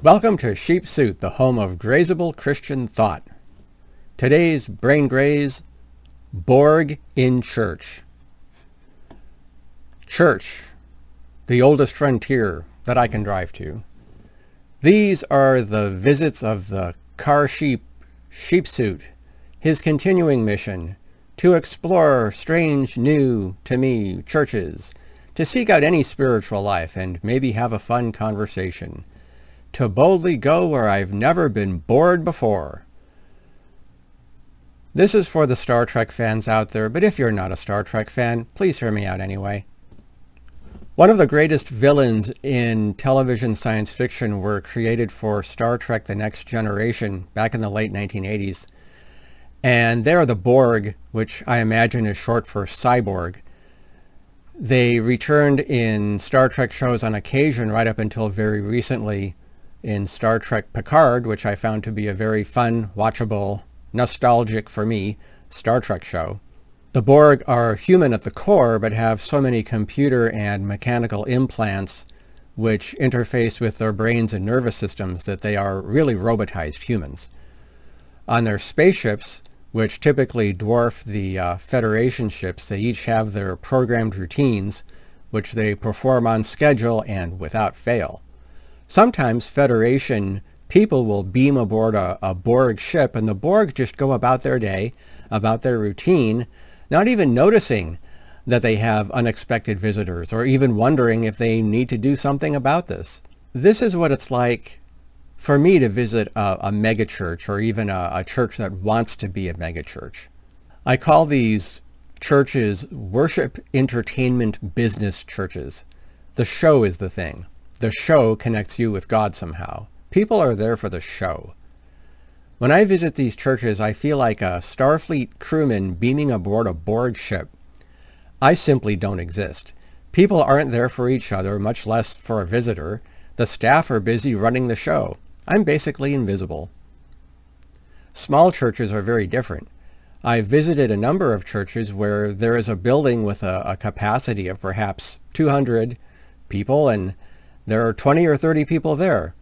Welcome to Sheep Suit, the home of grazable Christian thought. Today's brain graze, Borg in church. Church, the oldest frontier that I can drive to. These are the visits of the car sheep suit, his continuing mission to explore strange, new to me churches, to seek out any spiritual life and maybe have a fun conversation, to boldly go where I've never been bored before. This is for the Star Trek fans out there, but if you're not a Star Trek fan, please hear me out anyway. One of the greatest villains in television science fiction were created for Star Trek: The Next Generation back in the late 1980s. And they're the Borg, which I imagine is short for cyborg. They returned in Star Trek shows on occasion right up until very recently in Star Trek Picard, which I found to be a very fun, watchable, nostalgic for me Star Trek show. The Borg are human at the core, but have so many computer and mechanical implants which interface with their brains and nervous systems that they are really robotized humans. On their spaceships, which typically dwarf the Federation ships, they each have their programmed routines, which they perform on schedule and without fail. Sometimes Federation people will beam aboard a Borg ship, and the Borg just go about their day, about their routine, not even noticing that they have unexpected visitors or even wondering if they need to do something about this. This is what it's like for me to visit a megachurch, or even a church that wants to be a megachurch. I call these churches worship, entertainment, business churches. The show is the thing. The show connects you with God somehow. People are there for the show. When I visit these churches, I feel like a Starfleet crewman beaming aboard a Borg ship. I simply don't exist. People aren't there for each other, much less for a visitor. The staff are busy running the show. I'm basically invisible. Small churches are very different. I've visited a number of churches where there is a building with a capacity of perhaps 200 people, and there are 20 or 30 people there.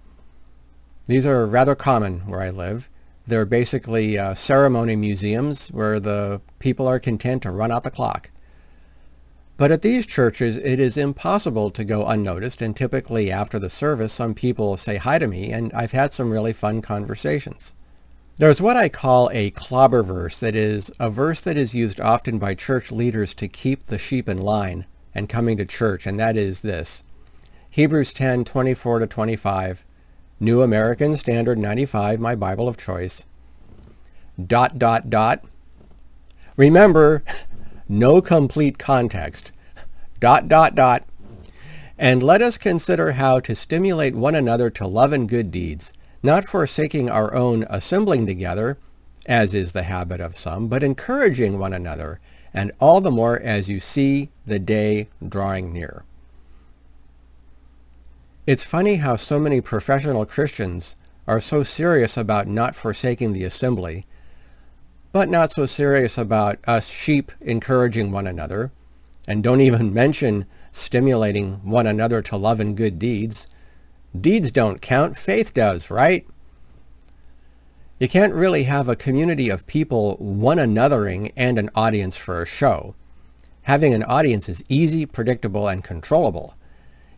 These are rather common where I live. They're basically ceremony museums where the people are content to run out the clock. But at these churches, it is impossible to go unnoticed, and typically after the service, some people say hi to me, and I've had some really fun conversations. There's what I call a clobber verse, that is, a verse that is used often by church leaders to keep the sheep in line and coming to church, and that is this. Hebrews 10:24-25, New American Standard 95, my Bible of choice. ... Remember, no complete context. ... And let us consider how to stimulate one another to love and good deeds, not forsaking our own assembling together, as is the habit of some, but encouraging one another, and all the more as you see the day drawing near. It's funny how so many professional Christians are so serious about not forsaking the assembly, but not so serious about us sheep encouraging one another, and don't even mention stimulating one another to love and good deeds. Deeds don't count, faith does, right? You can't really have a community of people one anothering and an audience for a show. Having an audience is easy, predictable, and controllable.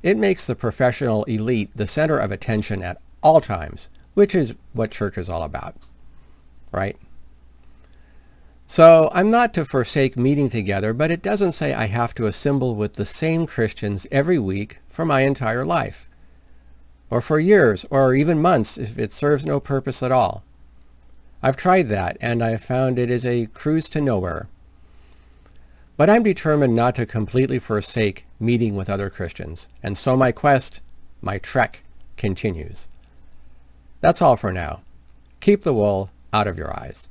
It makes the professional elite the center of attention at all times, which is what church is all about, right? So I'm not to forsake meeting together, but it doesn't say I have to assemble with the same Christians every week for my entire life, or for years, or even months if it serves no purpose at all. I've tried that, and I found it is a cruise to nowhere. But I'm determined not to completely forsake meeting with other Christians, and so my quest, my trek, continues. That's all for now. Keep the wool out of your eyes.